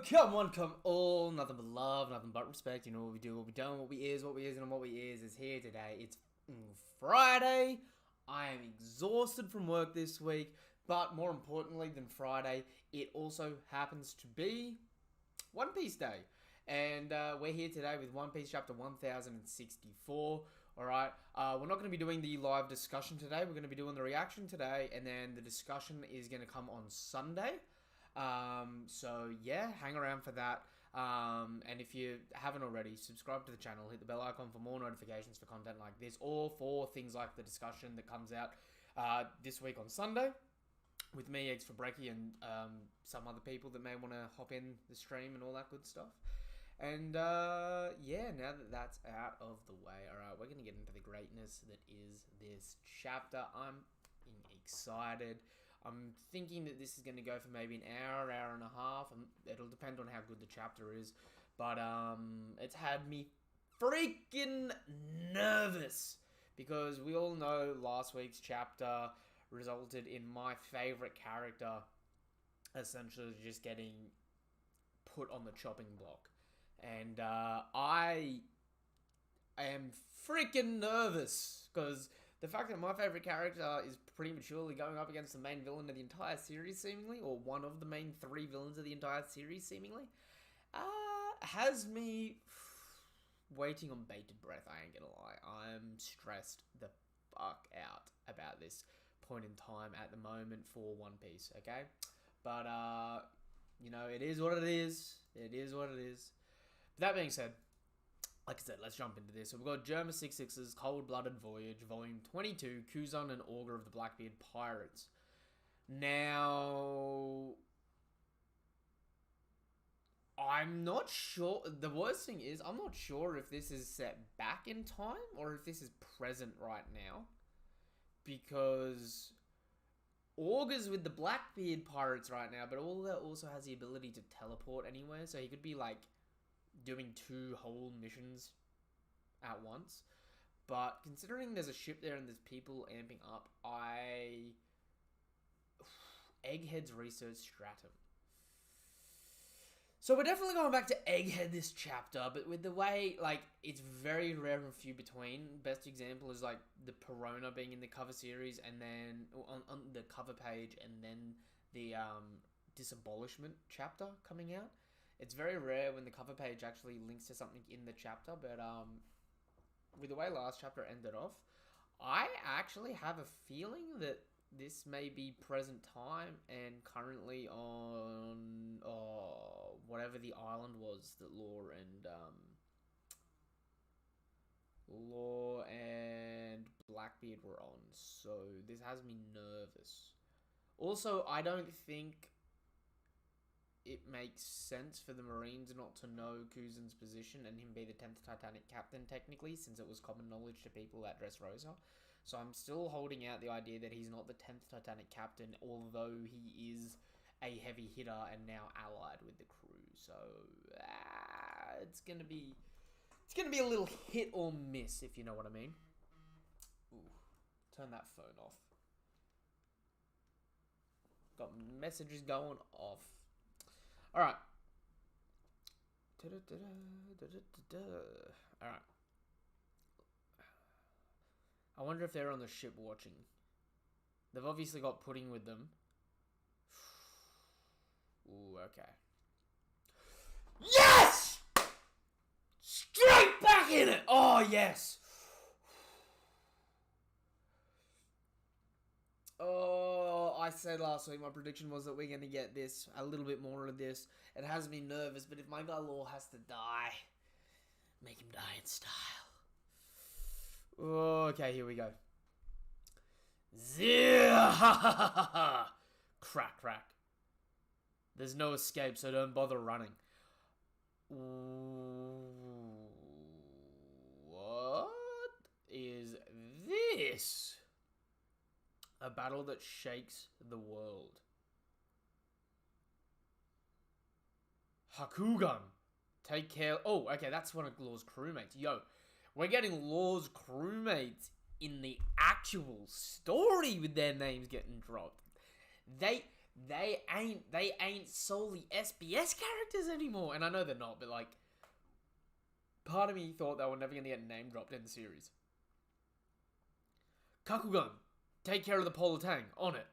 Come on, come all. Nothing but love, nothing but respect. You know what we do, what we don't, what we is, and what we is here today. It's Friday. I am exhausted from work this week, but more importantly than Friday, it also happens to be One Piece Day. And we're here today with One Piece chapter 1064. Alright, we're not going to be doing the live discussion today. We're going to be doing the reaction today, and then the discussion is going to come on Sunday. So yeah, hang around for that. And if you haven't already, subscribe to the channel, hit the bell icon for more notifications for content like this, or for things like the discussion that comes out this week on Sunday with me, Eggs for Brekkie, and some other people that may want to hop in the stream and all that good stuff. And yeah, now that that's out of the way, alright, we're going to get into the greatness that is this chapter. I'm excited. I'm thinking that this is going to go for maybe an hour, hour and a half. It'll depend on how good the chapter is. But it's had me freaking nervous. Because we all know last week's chapter resulted in my favorite character essentially just getting put on the chopping block. And I am freaking nervous because the fact that my favorite character is prematurely going up against the main villain of the entire series, seemingly, or one of the main three villains of the entire series, seemingly, has me waiting on bated breath, I ain't gonna lie. I'm stressed the fuck out about this point in time at the moment for One Piece, okay? But, you know, it is what it is. It is what it is. But that being said, like I said, let's jump into this. So we've got Germa 66's Cold-Blooded Voyage, Volume 22, Kuzan and Augur of the Blackbeard Pirates. Now, I'm not sure. The worst thing is, I'm not sure if this is set back in time or if this is present right now. Because Augur's with the Blackbeard Pirates right now, but Augur also has the ability to teleport anywhere. So he could be like doing two whole missions at once. But considering there's a ship there and there's people amping up, Egghead's research stratum. So we're definitely going back to Egghead this chapter, but with the way, like, it's very rare and few between. Best example is, like, the Perona being in the cover series, and then, on the cover page, and then the, Disabolishment chapter coming out. It's very rare when the cover page actually links to something in the chapter, but with the way last chapter ended off, I actually have a feeling that this may be present time and currently on whatever the island was that Law and Blackbeard were on. So this has me nervous. Also, I don't think it makes sense for the Marines not to know Kuzan's position and him be the 10th Titanic captain, technically, since it was common knowledge to people at Dressrosa. So I'm still holding out the idea that he's not the 10th Titanic captain, although he is a heavy hitter and now allied with the crew. So it's gonna be a little hit or miss, if you know what I mean. Ooh, turn that phone off. Got messages going off. Alright. Alright. I wonder if they're on the ship watching. They've obviously got Pudding with them. Ooh, okay. Yes! Straight back in it! Oh, yes! Oh, I said last week my prediction was that we're going to get this, a little bit more of this. It has me nervous, but if my guy Law has to die, make him die in style. Okay, here we go. Crack, crack. There's no escape, so don't bother running. What is this? A battle that shakes the world. Hakugan. Take care. Oh, okay, that's one of Law's crewmates. Yo, we're getting Law's crewmates in the actual story with their names getting dropped. they ain't solely SBS characters anymore. And I know they're not, but like, part of me thought they were never gonna get name dropped in the series. Kakugan, take care of the Polar Tang, on it.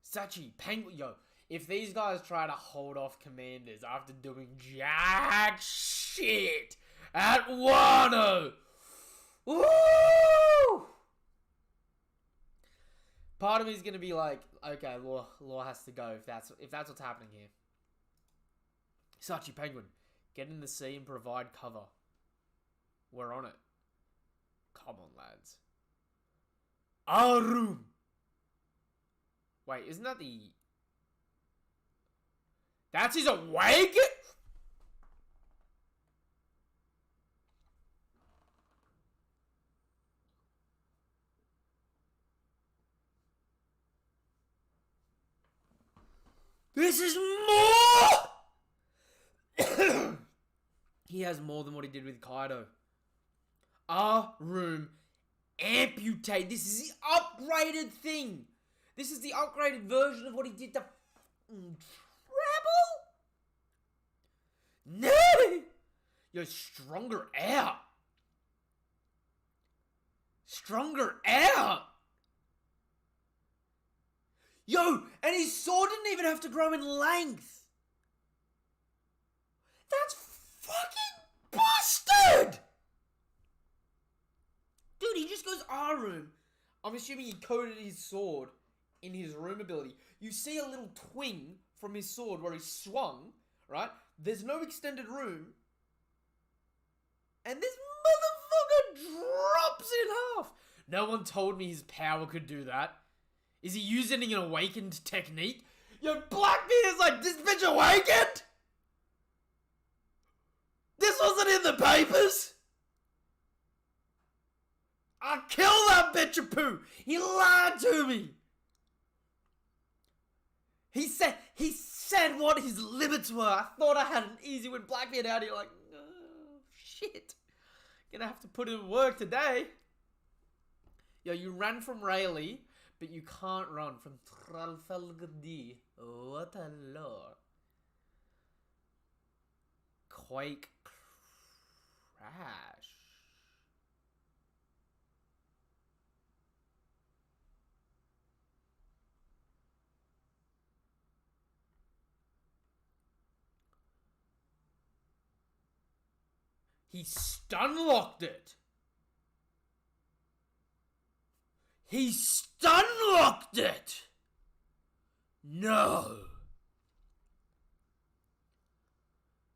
Sachi, Penguin, yo. If these guys try to hold off commanders after doing jack shit at Wano, woo! Part of me is gonna be like, okay, Law has to go if that's what's happening here. Sachi, Penguin, get in the sea and provide cover. We're on it. Come on, lads. Arum. Wait, isn't that the... That's his awake? This is more! He has more than what he did with Kaido. Our room amputate. This is the upgraded thing. This is the upgraded version of what he did to Treble? No! Yo, stronger out. Stronger out. Yo, and his sword didn't even have to grow in length. That's fucking busted! Dude, he just goes R-room. I'm assuming he coded his sword in his room ability. You see a little twing from his sword where he swung, right? There's no extended room. And this motherfucker drops in half. No one told me his power could do that. Is he using an awakened technique? Yo, Blackbeard is like, this bitch awakened? This wasn't in the papers? I'll kill that bitch of poo. He lied to me. He said what his limits were. I thought I had an easy win. Blackbeard out here like, oh, shit. Gonna have to put in work today. Yo, you ran from Rayleigh, but you can't run from Trafalgar D. What a lore. Quake Crash. He stun-locked it. He stun-locked it. No.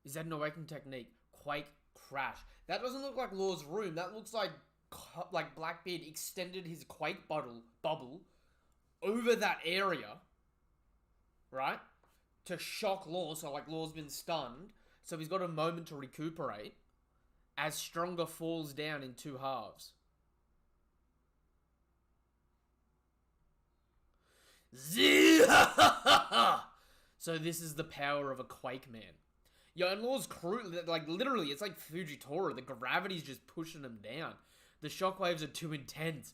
Is that an awakening technique? Quake Crash. That doesn't look like Law's room. That looks like Blackbeard extended his Quake bubble over that area, right? To shock Law, so like Law's been stunned, so he's got a moment to recuperate as Stronger falls down in two halves. So this is the power of a Quake Man. Yo, and Law's crew, like literally, it's like Fujitora. The gravity's just pushing him down. The shockwaves are too intense.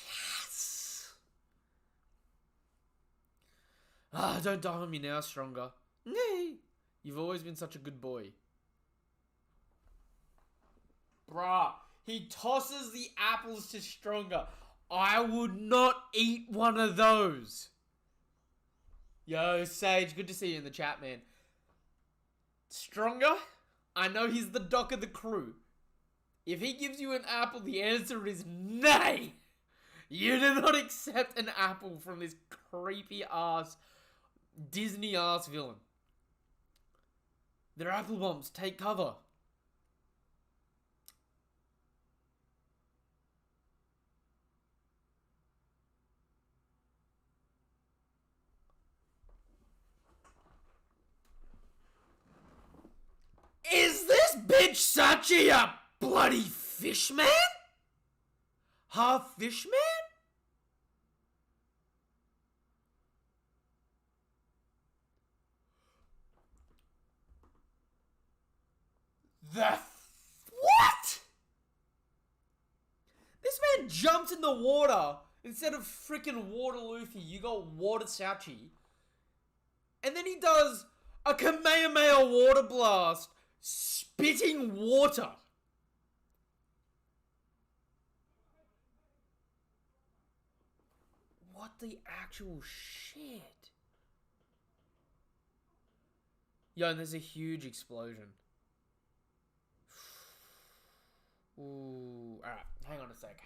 Yes! Ah, don't die on me now, Stronger. Nee. You've always been such a good boy. Bruh, he tosses the apples to Stronger. I would not eat one of those. Yo, Sage, good to see you in the chat, man. Stronger? I know he's the doc of the crew. If he gives you an apple, the answer is nay. You do not accept an apple from this creepy ass, Disney ass villain. They're apple bombs. Take cover. Is this bitch Sachi a bloody fishman? Half fishman? What? This man jumped in the water Instead of freaking Water Luffy, you got Water Sachi. And then he does a Kamehameha Water Blast, spitting water. What the actual shit? Yo, and there's a huge explosion. Ooh, alright, hang on a sec.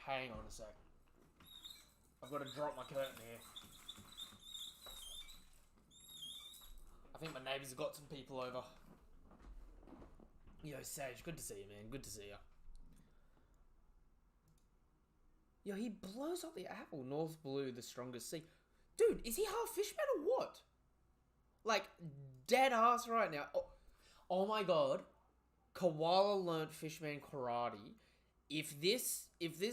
I've got to drop my curtain here. I think my neighbours have got some people over. Yo, Sage, good to see you, man. Good to see you. Yo, he blows up the apple. North Blue, the strongest sea. Dude, is he half fishman or what? Like, dead ass right now. Oh my god. Koala learnt fishman karate. If this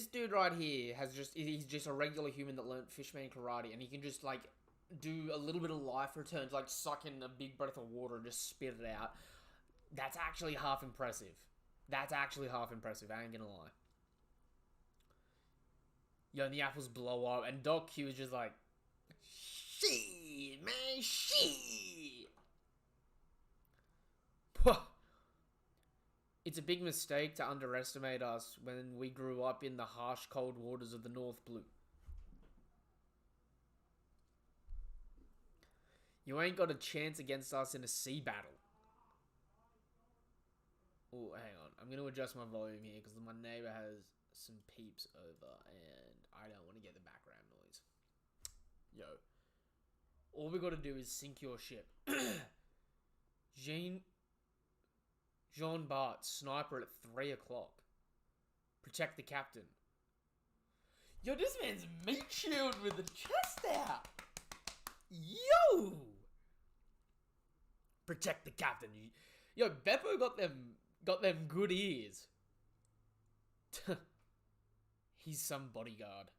dude right here he's just a regular human that learnt fishman karate and he can just like do a little bit of life returns, like suck in a big breath of water and just spit it out, that's actually half impressive. I ain't gonna lie. Yo, and the apples blow up and Doc Q is just like, shit, man, shit. It's a big mistake to underestimate us when we grew up in the harsh, cold waters of the North Blue. You ain't got a chance against us in a sea battle. Oh, hang on. I'm going to adjust my volume here because my neighbor has some peeps over and I don't want to get the background noise. Yo. All we got to do is sink your ship. Jean Bart, sniper at 3 o'clock. Protect the captain. Yo, this man's meat shield with the chest out. Yo! Protect the captain. Yo, Beppo got them good ears. He's some bodyguard.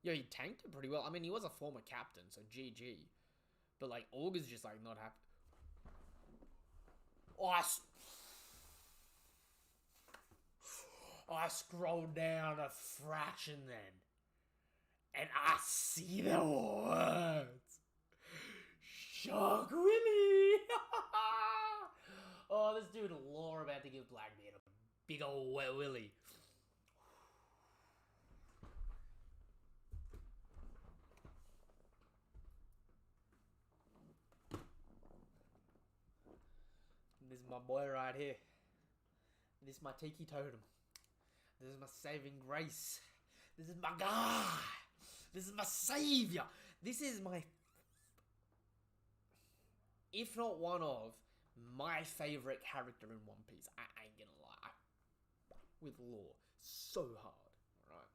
Yo, he tanked it pretty well. I mean, he was a former captain, so GG. But, like, Olga's just, like, not happy. Oh, I scrolled down a fraction then. And I see the words. Shock Willie! Oh, this dude Law about to give Blackbeard a big ol' wet willy. This is my boy right here. This is my tiki totem. This is my saving grace. This is my guy. This is my savior. This is my, if not one of, my favorite character in One Piece. I ain't gonna lie. With Law. So hard. Alright.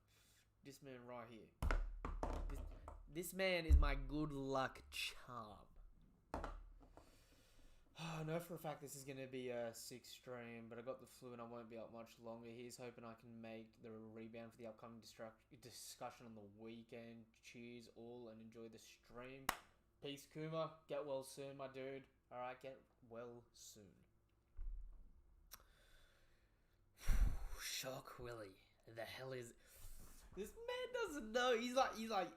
This man right here. This man is my good luck charm. I know for a fact this is going to be a 6th stream, but I got the flu and I won't be up much longer. Here's hoping I can make the rebound for the upcoming discussion on the weekend. Cheers all and enjoy the stream. Peace, Kuma. Get well soon, my dude. Alright, get well soon. Shock Willie. The hell is... This man doesn't know. He's like...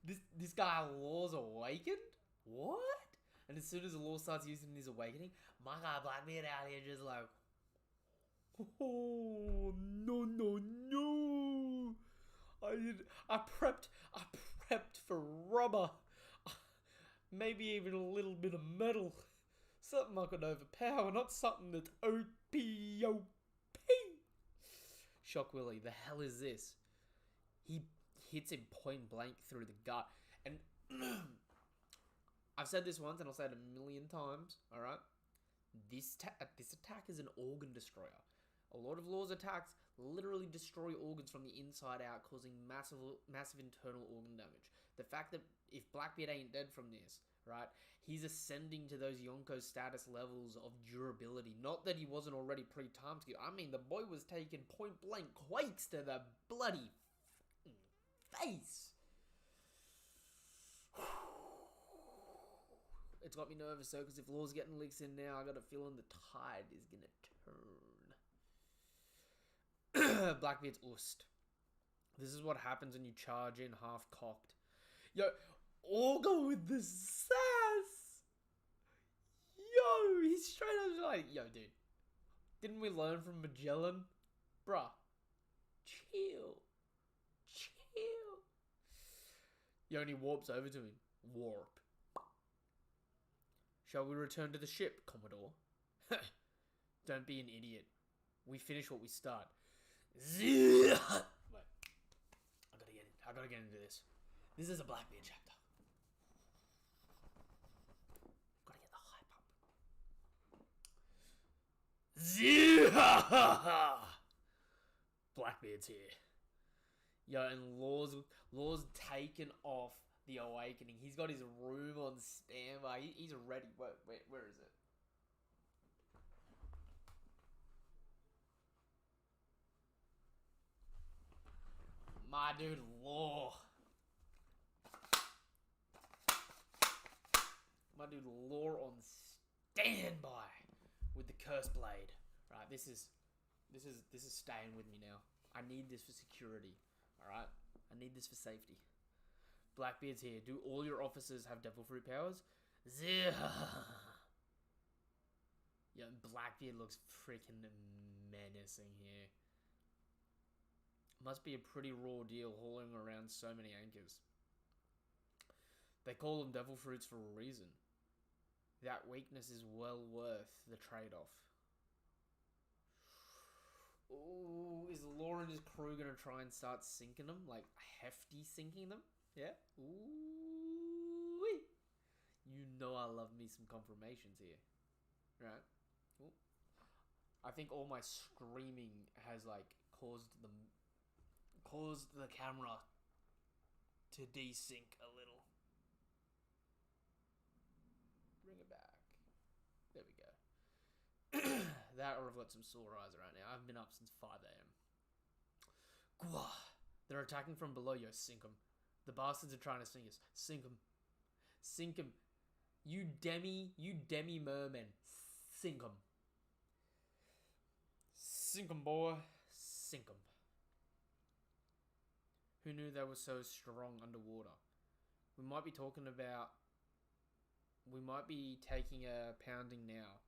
This guy Law's awakened? What? And as soon as the Law starts using his awakening, my guy Blackbeard out here just like, oh no. I prepped for rubber. Maybe even a little bit of metal. Something I could overpower, not something that's OPOP. Shock Willie, the hell is this? He hits him point blank through the gut. And I've said this once and I'll say it a million times, alright? This attack is an organ destroyer. A lot of Law's attacks literally destroy organs from the inside out, causing massive internal organ damage. The fact that if Blackbeard ain't dead from this, right, he's ascending to those Yonko status levels of durability. Not that he wasn't already pre-time skip. I mean, the boy was taking point blank quakes to the bloody face. It's got me nervous though, because if Law's getting licks in now, I got a feeling the tide is gonna turn. Blackbeard's oust. This is what happens when you charge in half cocked. Yo, all go with the sass. Yo, he's straight up like, yo, dude. Didn't we learn from Magellan? Bruh. Chill. Yo, and he warps over to him. Warp. Shall we return to the ship, Commodore? Don't be an idiot. We finish what we start. Wait. I gotta get into this. This is a Blackbeard chapter. Gotta get the hype up. Blackbeard's here. Yo, and Law's taken off the awakening. He's got his room on standby. He's ready. Where is it? My dude, Law. My dude, Law on standby with the curse blade. Right, this is staying with me now. I need this for security. Alright? I need this for safety. Blackbeard's here. Do all your officers have devil fruit powers? Yeah, Blackbeard looks freaking menacing here. Must be a pretty raw deal hauling around so many anchors. They call them devil fruits for a reason. That weakness is well worth the trade-off. Ooh, is Law and his crew gonna try and start sinking them? Like, hefty sinking them? Yeah? Ooh. You know I love me some confirmations here. Right? Ooh. I think all my screaming has, like, caused the camera to desync a little. Bring it back. There we go. That or I've got some sore eyes right now. I've been up since 5 a.m. Gwah! They're attacking from below, yo. Sink 'em. The bastards are trying to sink us. Sink 'em. Sink 'em. You demi mermen. Sink 'em. Sink 'em, boy. Sink 'em. Who knew they were so strong underwater? We might be taking a pounding now.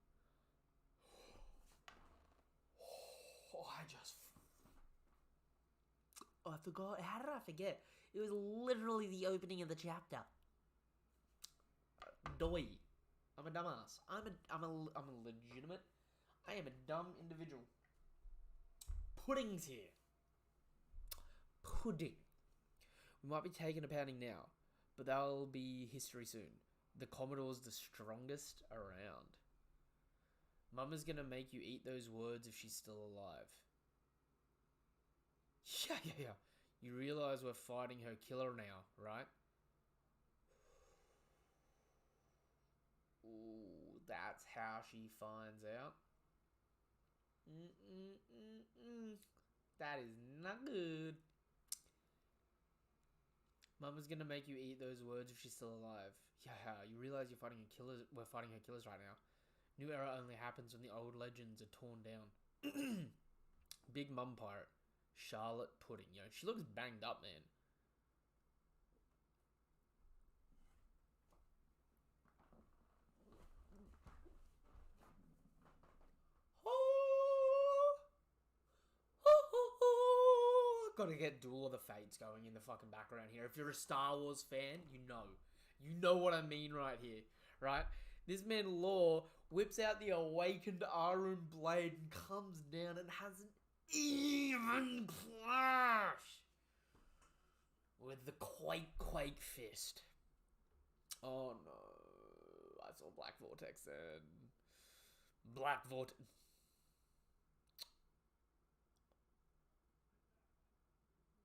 I forgot. How did I forget? It was literally the opening of the chapter. Doi. I'm a dumbass. I'm a legitimate. I am a dumb individual. Pudding's here. Pudding. We might be taking a pounding now, but that'll be history soon. The Commodore's the strongest around. Mama's gonna make you eat those words if she's still alive. Yeah. You realize we're fighting her killer now, right? Ooh, that's how she finds out. That is not good. Mama's gonna make you eat those words if she's still alive. Yeah, you realize we're fighting her killers right now. New era only happens when the old legends are torn down. Big Mum Pirate. Charlotte Pudding. Yo, she looks banged up, man. Gotta get Duel of the Fates going in the fucking background here. If you're a Star Wars fan, you know what I mean right here, right? This man Law whips out the awakened Arun blade and comes down and has an even clash with the Quake fist. Oh no, I saw Black Vortex then. Black Vortex.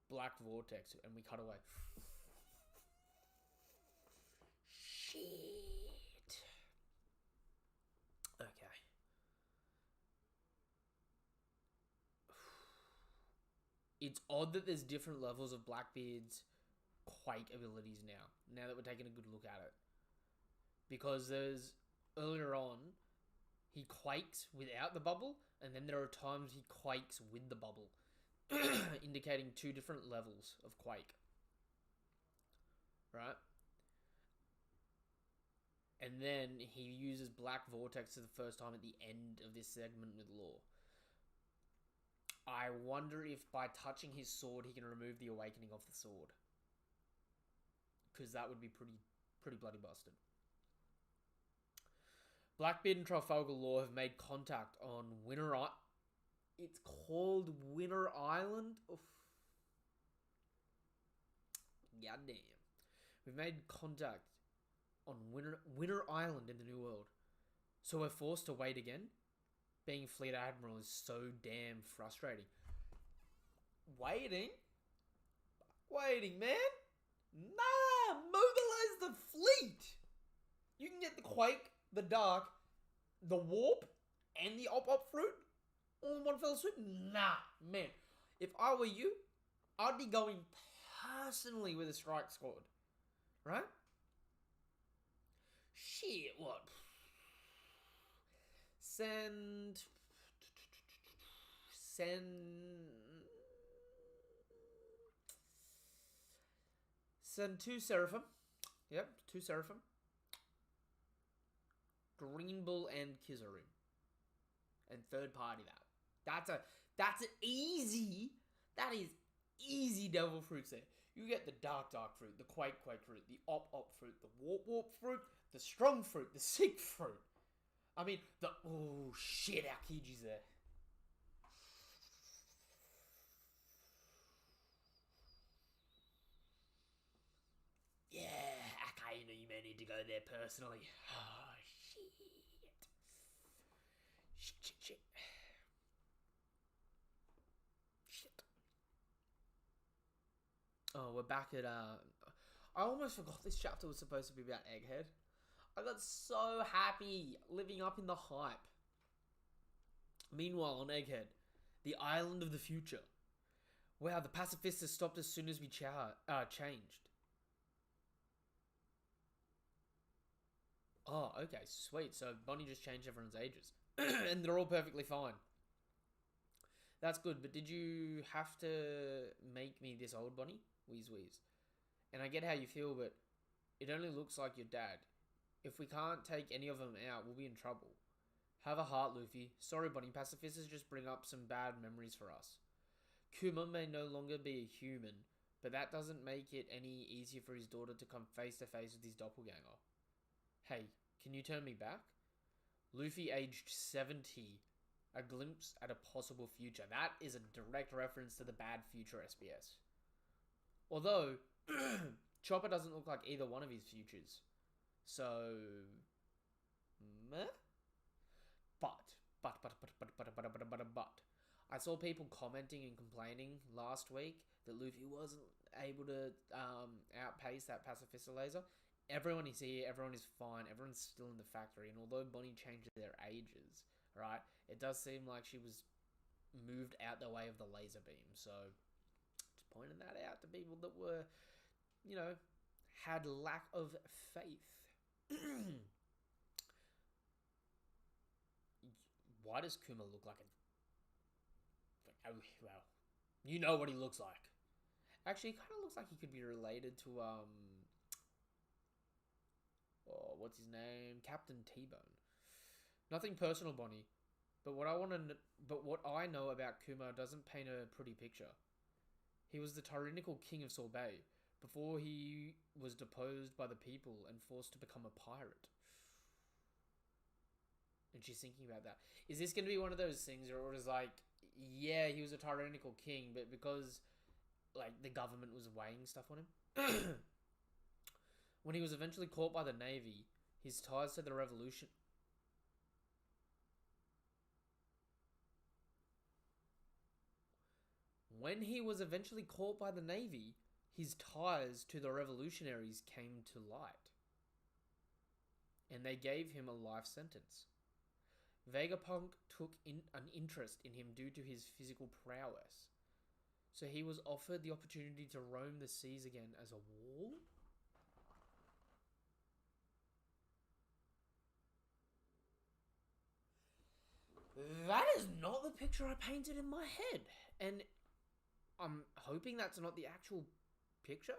Black Vortex, and we cut away. Shit. Okay. It's odd that there's different levels of Blackbeard's Quake abilities now that we're taking a good look at it. Because there's, earlier on, he quakes without the bubble, and then there are times he quakes with the bubble. indicating 2 different levels of quake. Right? And then he uses Black Vortex for the first time at the end of this segment with Law. I wonder if by touching his sword he can remove the awakening off the sword. Because that would be pretty bloody busted. Blackbeard and Trafalgar Law have made contact on Winter Island. It's called Winter Island? Oof. Goddamn. We've made contact on Winter Island in the New World. So we're forced to wait again? Being Fleet Admiral is so damn frustrating. Waiting? Waiting, man? Nah! Mobilize the fleet! You can get the Quake, the Dark, the Warp, and the Op fruit all in one fell swoop? Nah, man. If I were you, I'd be going personally with a strike squad. Right? Shit, what? Send 2 Seraphim. Yep, 2 Seraphim. Green Bull and Kizaru. And third party that. That's an easy. That is easy devil fruits there. You get the dark fruit, the quake fruit, the op fruit, the warp fruit, the strong fruit, the sick fruit. I mean, oh shit, our Kiji's there. Yeah, okay, you may need to go there personally. Oh, shit. Shit. Oh, we're back at, I almost forgot this chapter was supposed to be about Egghead. I got so happy living up in the hype. Meanwhile, on Egghead, the island of the future. Wow, the pacifists stopped as soon as we changed. Oh, okay, sweet. So Bonnie just changed everyone's ages. And they're all perfectly fine. That's good, but did you have to make me this old Bonnie? Wheeze. And I get how you feel, but it only looks like your dad. If we can't take any of them out, we'll be in trouble. Have a heart, Luffy. Sorry, Bonnie. Pacifists just bring up some bad memories for us. Kuma may no longer be a human, but that doesn't make it any easier for his daughter to come face to face with his doppelganger. Hey, can you turn me back? Luffy aged 70. A glimpse at a possible future. That is a direct reference to the bad future SBS. Although, Chopper doesn't look like either one of his futures. So, meh? But, I saw people commenting and complaining last week that Luffy wasn't able to outpace that Pacifista laser. Everyone is here, everyone is fine, everyone's still in the factory, and although Bonnie changed their ages, right, it does seem like she was moved out the way of the laser beam. So, just pointing that out to people that were, had lack of faith. Why does Kuma look like a... Well, you know what he looks like. Actually, he kind of looks like he could be related to, what's his name? Captain T-Bone. Nothing personal, Bonnie. But what I know about Kuma doesn't paint a pretty picture. He was the tyrannical king of Sorbet before he was deposed by the people and forced to become a pirate. And she's thinking about that. Is this going to be one of those things where it was like, yeah, he was a tyrannical king, but because, the government was weighing stuff on him? When he was eventually caught by the Navy, his ties to the revolution... When he was eventually caught by the Navy, his ties to the revolutionaries came to light. And they gave him a life sentence. Vegapunk took an interest in him due to his physical prowess. So he was offered the opportunity to roam the seas again as a wall? That is not the picture I painted in my head. And I'm hoping that's not the actual picture.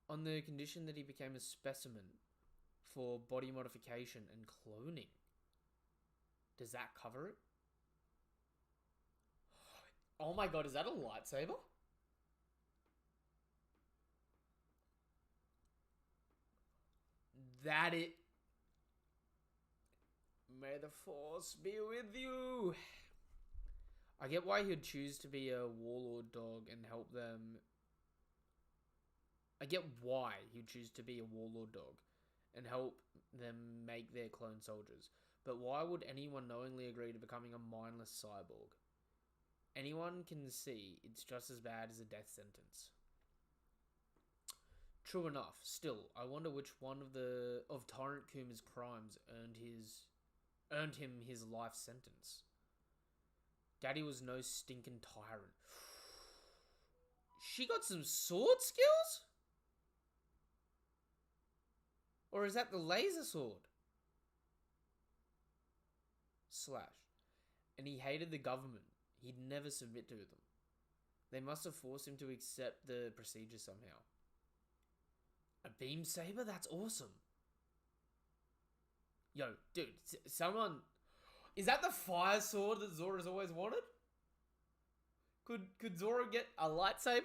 On the condition that he became a specimen for body modification and cloning. Does that cover it? Oh my god, is that a lightsaber? That it. May the Force be with you. I get why he'd choose to be a warlord dog and help them. I get why he'd choose to be a warlord dog and help them make their clone soldiers. But why would anyone knowingly agree to becoming a mindless cyborg? Anyone can see it's just as bad as a death sentence. True enough. Still, I wonder which one of Tyrant Kuma's crimes earned him his life sentence. Daddy was no stinking tyrant. She got some sword skills? Or is that the laser sword? Slash. And he hated the government. He'd never submit to them. They must have forced him to accept the procedure somehow. A beam saber? That's awesome. Yo, dude, someone... Is that the fire sword that Zora's always wanted? Could Zora get a lightsaber?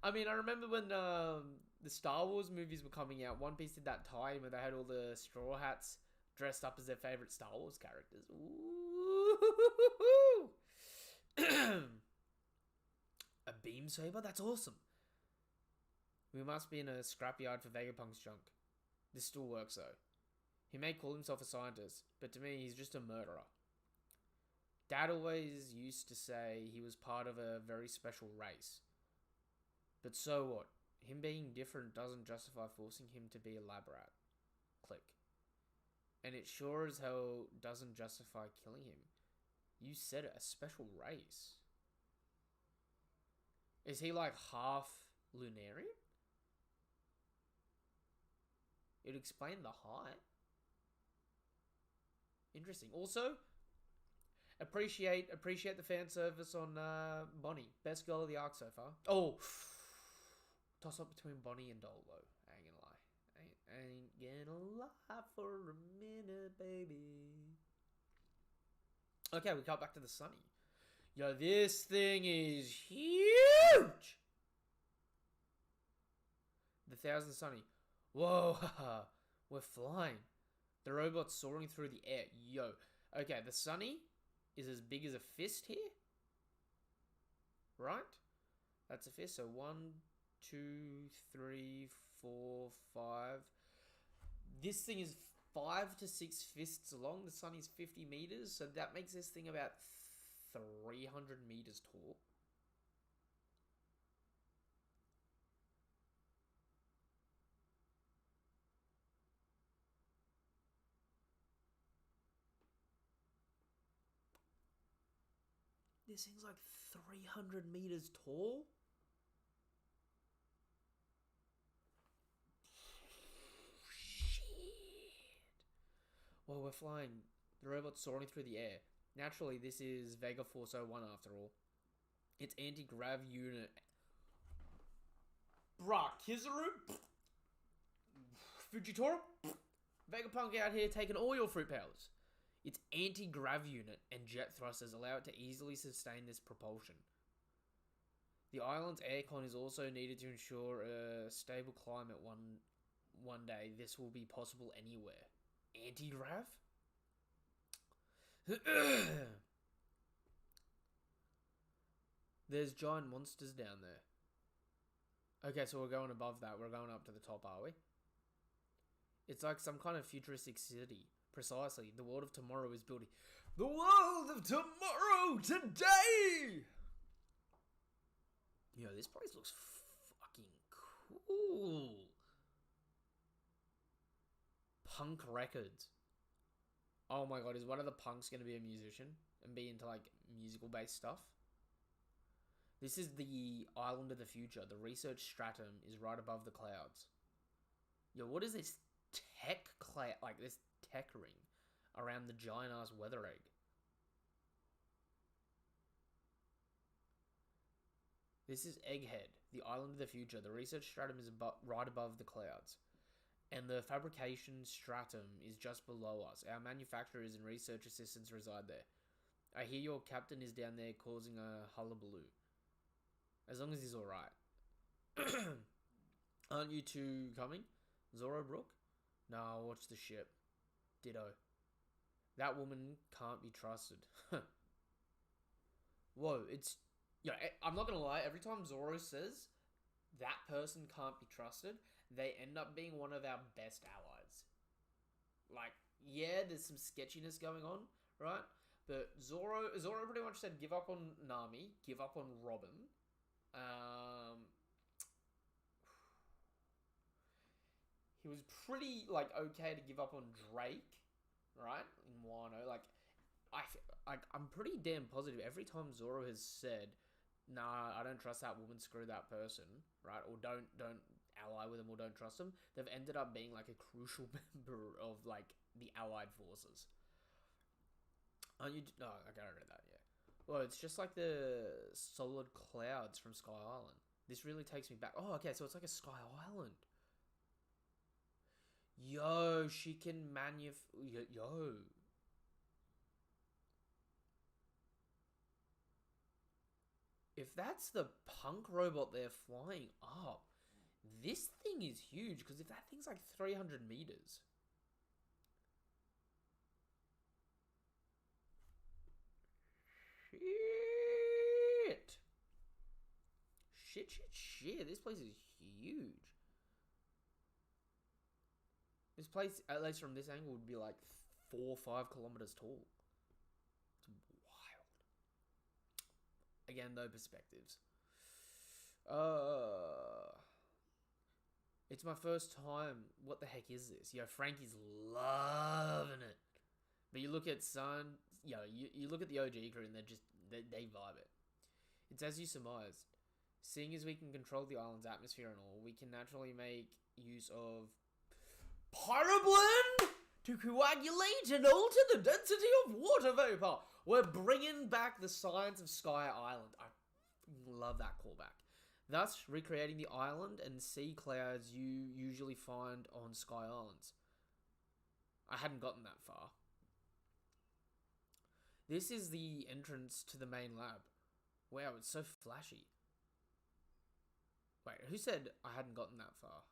I mean, I remember when the Star Wars movies were coming out, One Piece did that tie-in where they had all the Straw Hats dressed up as their favourite Star Wars characters. Ooh. A beam saber? That's awesome. We must be in a scrapyard for Vegapunk's junk. This still works though. He may call himself a scientist, but to me he's just a murderer. Dad always used to say he was part of a very special race. But so what? Him being different doesn't justify forcing him to be a lab rat. Click. And it sure as hell doesn't justify killing him. You said it, a special race. Is he like half Lunarian? It'd explain the height. Interesting. Also, appreciate the fan service on Bonnie. Best girl of the arc so far. Oh, toss up between Bonnie and Dolo. I ain't gonna lie. Ain't gonna lie for a minute, baby. Okay, we cut back to the Sunny. Yo, this thing is huge. The Thousand Sunny. Whoa, we're flying. The robot's soaring through the air. Yo. Okay, the Sunny is as big as a fist here. Right? That's a fist. So 1, 2, 3, 4, 5. This thing is 5 to 6 fists long. The Sunny's 50 meters. So that makes this thing about 300 meters tall. This thing's like 300 meters tall. Shit. Well, we're flying. The robot's soaring through the air. Naturally, this is Vega Force 01 after all. Its anti-grav unit. Bruh, Kizaru? Fujitora? Vegapunk out here taking all your fruit powers. Its anti-grav unit and jet thrusters allow it to easily sustain this propulsion. The island's aircon is also needed to ensure a stable climate one day. This will be possible anywhere. Anti-grav? There's giant monsters down there. Okay, so we're going above that. We're going up to the top, are we? It's like some kind of futuristic city. Precisely. The world of tomorrow is building. The world of tomorrow today! Yo, this place looks fucking cool. Punk Records. Oh my god, is one of the punks going to be a musician and be into like musical based stuff? This is the island of the future. The research stratum is right above the clouds. Yo, what is this tech cloud, like this tech ring around the giant ass weather egg? This is Egghead, the island of the future. The research stratum is right above the clouds, and the fabrication stratum is just below us. Our manufacturers and research assistants reside there. I hear your captain is down there causing a hullabaloo. As long as he's alright. Aren't you two coming? Zorobrook? No, I'll watch the ship. Ditto. That woman can't be trusted. Whoa, it's... Yeah, I'm not gonna lie, every time Zoro says that person can't be trusted, they end up being one of our best allies. Like, yeah, there's some sketchiness going on, right? But Zoro pretty much said give up on Nami, give up on Robin. He was pretty, like, okay to give up on Drake, right? In Wano. Like, I'm pretty damn positive every time Zoro has said, nah, I don't trust that woman, screw that person, right? Or don't ally with them or don't trust them. They've ended up being, like, a crucial member of, like, the allied forces. Aren't you... No, okay, I read that, yeah. Well, it's just like the solid clouds from Sky Island. This really takes me back. Oh, okay, so it's like a Sky Island. Yo, she can Yo. If that's the punk robot they're flying up, this thing is huge, because if that thing's like 300 meters... Shit. This place is huge. This place, at least from this angle, would be like 4 or 5 kilometers tall. It's wild. Again, though, perspectives. It's my first time. What the heck is this? Yo, Frankie's loving it. But you look at you look at the OG crew and they vibe it. It's as you surmised. Seeing as we can control the island's atmosphere and all, we can naturally make use of Pyroblend to coagulate and alter the density of water vapor. We're bringing back the science of Sky Island. I love that callback. Thus, recreating the island and sea clouds you usually find on Sky Islands. I hadn't gotten that far. This is the entrance to the main lab. Wow, it's so flashy. Wait, who said I hadn't gotten that far?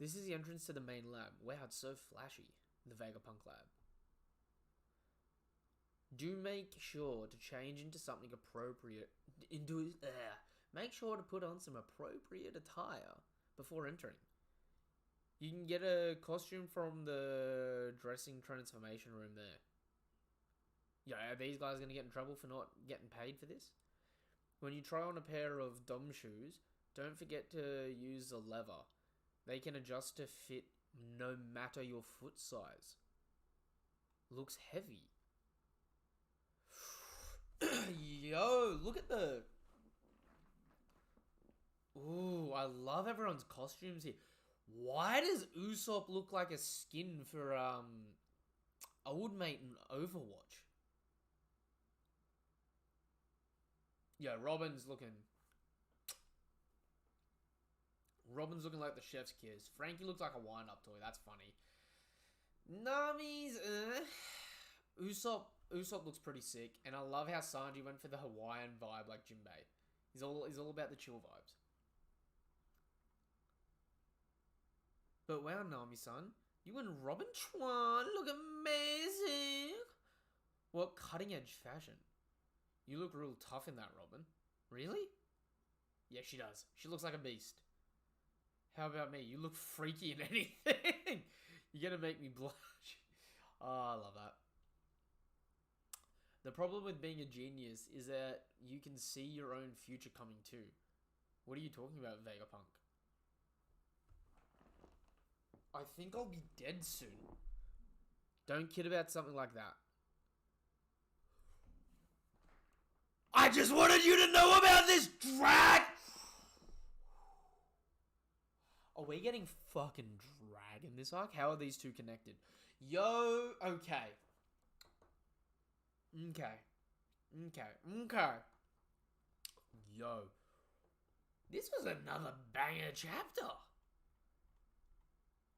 This is the entrance to the main lab. Wow, it's so flashy. The Vegapunk lab. Do make sure to change into something appropriate. Make sure to put on some appropriate attire before entering. You can get a costume from the dressing transformation room there. Yeah, are these guys going to get in trouble for not getting paid for this? When you try on a pair of Dom shoes, don't forget to use the lever. They can adjust to fit no matter your foot size. Looks heavy. Yo, look at the... Ooh, I love everyone's costumes here. Why does Usopp look like a skin for, Old Mate in Overwatch? Yeah, Robin's looking like the chef's kiss. Frankie looks like a wind-up toy. That's funny. Nami's, Usopp looks pretty sick, and I love how Sanji went for the Hawaiian vibe like Jinbei. He's all about the chill vibes. But wow, Nami-san, you and Robin Chuan look amazing. What cutting-edge fashion. You look real tough in that, Robin. Really? Yeah, she does. She looks like a beast. How about me? You look freaky in anything. You're gonna make me blush. Oh, I love that. The problem with being a genius is that you can see your own future coming too. What are you talking about, Vegapunk? I think I'll be dead soon. Don't kid about something like that. I just wanted you to know about this drag! Are we getting fucking drag in this arc? How are these two connected? Yo, okay. Okay. Okay. Yo. This was another banger chapter.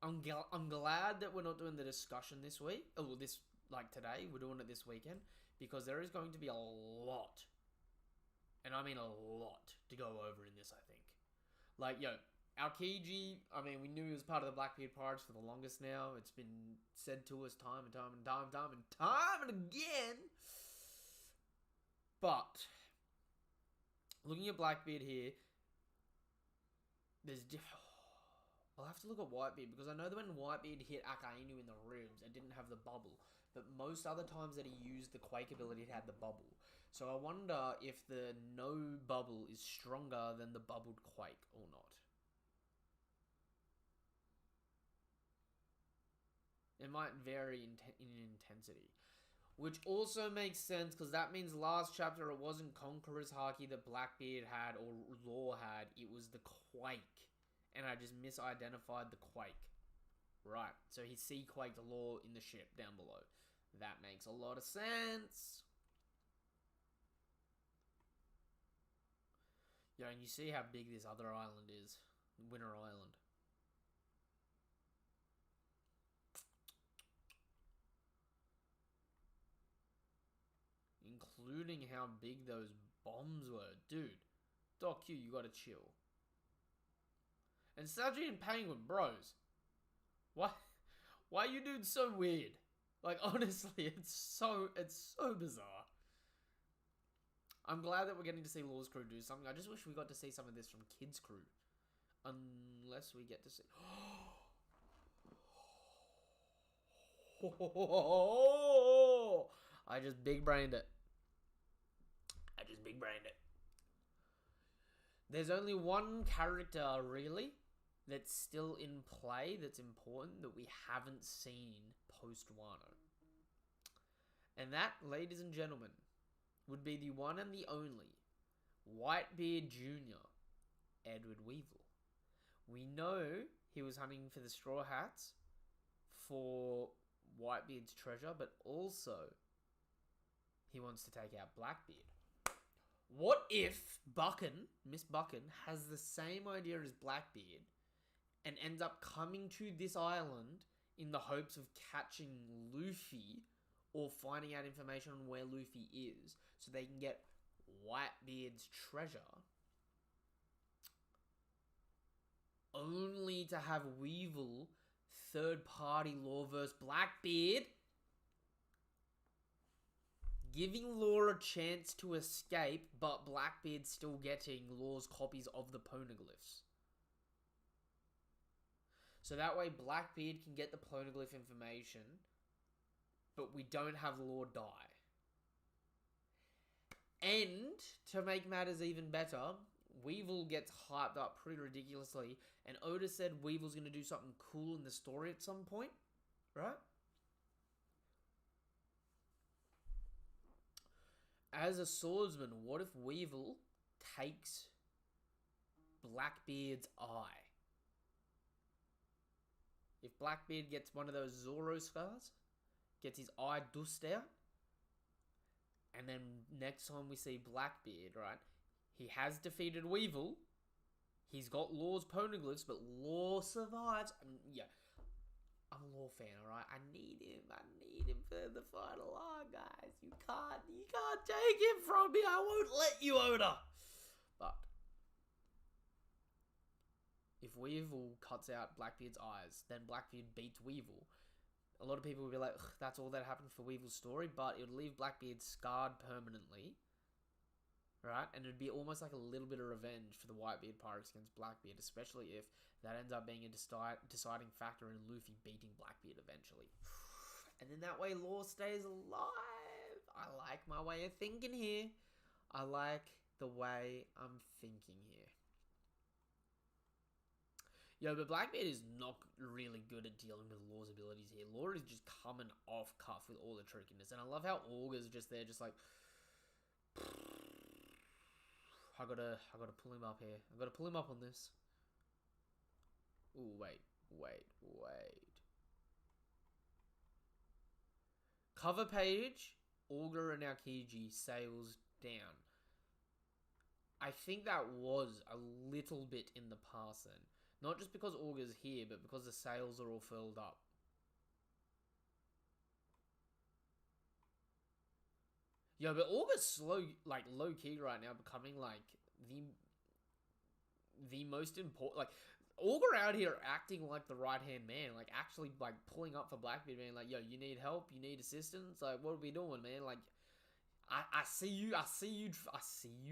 I'm glad that we're not doing the discussion this week. Oh, today. We're doing it this weekend. Because there is going to be a lot. And I mean a lot to go over in this, I think. Like, yo, Aokiji, I mean, we knew he was part of the Blackbeard Pirates for the longest now. It's been said to us time and time and time and again. But, looking at Blackbeard here, I'll have to look at Whitebeard, because I know that when Whitebeard hit Akainu in the ribs, it didn't have the bubble. But most other times that he used the Quake ability, it had the bubble. So I wonder if the no bubble is stronger than the bubbled Quake or not. It might vary in intensity. Which also makes sense, because that means last chapter it wasn't Conqueror's Haki that Blackbeard had or Law had. It was the Quake. And I just misidentified the Quake. Right. So he C-Quaked Law in the ship down below. That makes a lot of sense. Yeah, and you see how big this other island is. Winter Island. Including how big those bombs were. Dude. Doc Q, you gotta chill. And Saji and Penguin, bros. Why are you dudes so weird? Like, honestly, it's so bizarre. I'm glad that we're getting to see Law's crew do something. I just wish we got to see some of this from Kid's crew. Unless we get to see... I just big-brained it. There's only one character, really, that's still in play, that's important, that we haven't seen post-Wano. And that, ladies and gentlemen, would be the one and the only Whitebeard Jr., Edward Weevil. We know he was hunting for the Straw Hats for Whitebeard's treasure, but also he wants to take out Blackbeard. What if Miss Buchan, has the same idea as Blackbeard and ends up coming to this island in the hopes of catching Luffy or finding out information on where Luffy is so they can get Whitebeard's treasure, only to have Weevil third-party Law versus Blackbeard, giving Law a chance to escape, but Blackbeard still getting Law's copies of the poneglyphs. So that way Blackbeard can get the poneglyph information, but we don't have Law die. And, to make matters even better, Weevil gets hyped up pretty ridiculously, and Oda said Weevil's going to do something cool in the story at some point, right? As a swordsman, what if Weevil takes Blackbeard's eye? If Blackbeard gets one of those Zoro scars, gets his eye dust out, and then next time we see Blackbeard, right, he has defeated Weevil, he's got Law's poneglyphs, but Law survives. Yeah, I'm a Law fan, alright? I need him for the final arc, guys. You can't take him from me. I won't let you, Oda. But if Weevil cuts out Blackbeard's eyes, then Blackbeard beats Weevil. A lot of people will be like, that's all that happened for Weevil's story, but it would leave Blackbeard scarred permanently, right? And it would be almost like a little bit of revenge for the Whitebeard Pirates against Blackbeard, especially if that ends up being a deciding factor in Luffy beating Blackbeard eventually. And then that way Law stays alive. I like my way of thinking here. I like the way I'm thinking here. Yo, but Blackbeard is not really good at dealing with Law's abilities here. Law is just coming off cuff with all the trickiness. And I love how Augur's just there, just like... I gotta pull him up here. I gotta pull him up on this. Ooh, wait. Cover page Augur and Aokiji sails down. I think that was a little bit in the past then. Not just because Augur's here, but because the sails are all filled up. Yo, but Augur's slow, like, low-key right now, becoming, like, the most important, like, Augur out here acting like the right-hand man, like, actually, like, pulling up for Blackbeard, man, like, yo, you need help, you need assistance, like, what are we doing, man, like, I see you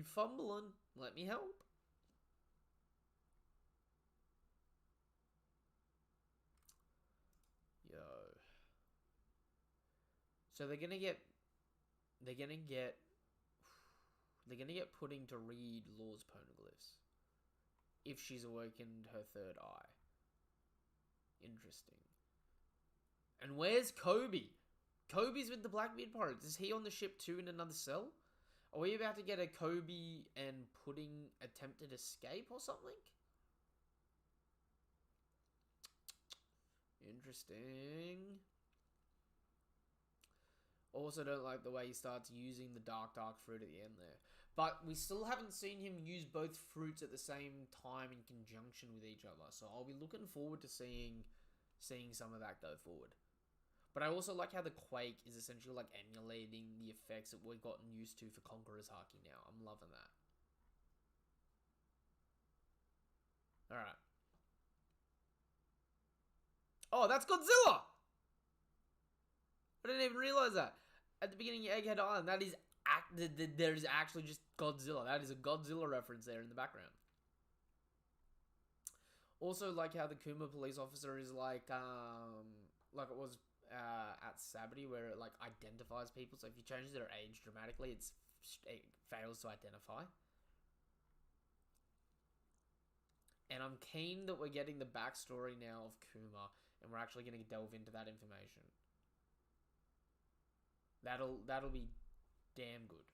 fumbling, let me help. Yo. So they're gonna get Pudding to read Law's poneglyphs. If she's awakened her third eye. Interesting. And where's Kobe? Kobe's with the Blackbeard Pirates. Is he on the ship too in another cell? Are we about to get a Kobe and Pudding attempted escape or something? Interesting. Also don't like the way he starts using the dark fruit at the end there. But we still haven't seen him use both fruits at the same time in conjunction with each other. So I'll be looking forward to seeing some of that go forward. But I also like how the Quake is essentially like emulating the effects that we've gotten used to for Conqueror's Haki now. I'm loving that. Alright. Oh, that's Godzilla! I didn't even realize that. At the beginning of Egghead Island, there is actually just Godzilla. That is a Godzilla reference there in the background. Also, like how the Kuma police officer is like it was at Sabity, where it like identifies people. So if you change their age dramatically, it fails to identify. And I'm keen that we're getting the backstory now of Kuma, and we're actually going to delve into that information. That'll be damn good.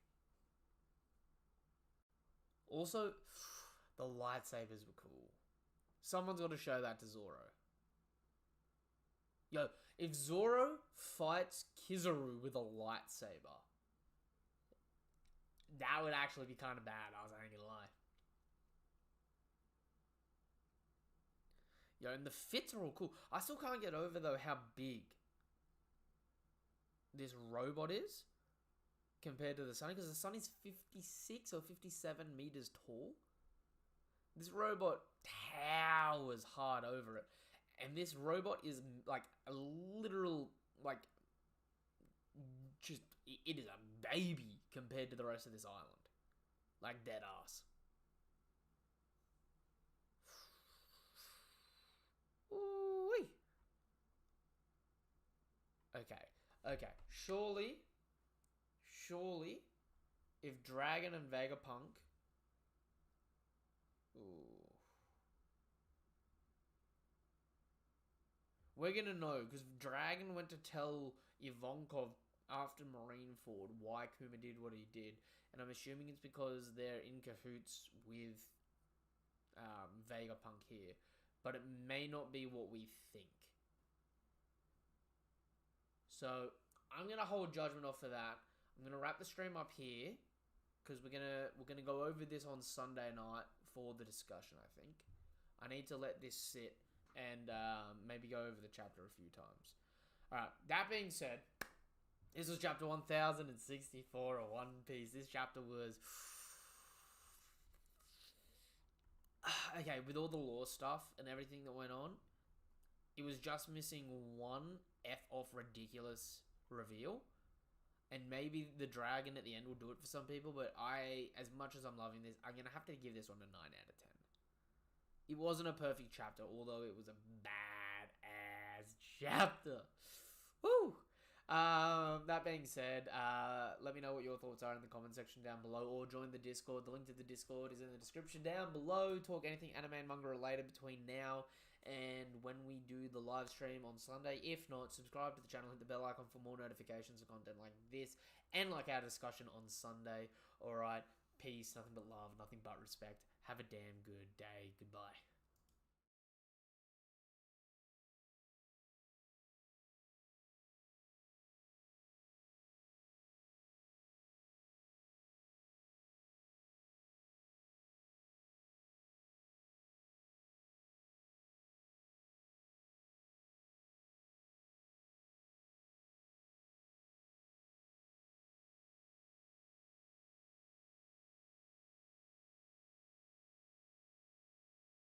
Also, the lightsabers were cool. Someone's got to show that to Zoro. Yo, if Zoro fights Kizaru with a lightsaber, that would actually be kind of bad, I was not gonna lie. Yo, and the fits are all cool. I still can't get over, though, how big this robot is compared to the sun, because the sun is 56 or 57 meters tall. This robot towers hard over it, and this robot is like a literal, like, just, it is a baby compared to the rest of this island, like dead ass. Ooh-wee. Okay. Surely, if Dragon and Vegapunk... Ooh. We're gonna know, because Dragon went to tell Ivankov after Marineford why Kuma did what he did, and I'm assuming it's because they're in cahoots with Vegapunk here, but it may not be what we think. So I'm gonna hold judgment off for that. I'm gonna wrap the stream up here, because we're gonna go over this on Sunday night for the discussion. I think I need to let this sit and maybe go over the chapter a few times. All right. That being said, this was chapter 1064 of One Piece. This chapter was okay with all the lore stuff and everything that went on. It was just missing one off ridiculous reveal. And maybe the dragon at the end will do it for some people, but as much as I'm loving this, I'm going to have to give this one a 9 out of 10. It wasn't a perfect chapter, although it was a bad-ass chapter. Woo! That being said, let me know what your thoughts are in the comment section down below, or join the Discord. The link to the Discord is in the description down below. Talk anything anime and manga related between now and when we do the live stream on Sunday. If not, subscribe to the channel, hit the bell icon for more notifications of content like this, and like our discussion on Sunday. Alright, peace, nothing but love, nothing but respect. Have a damn good day. Goodbye.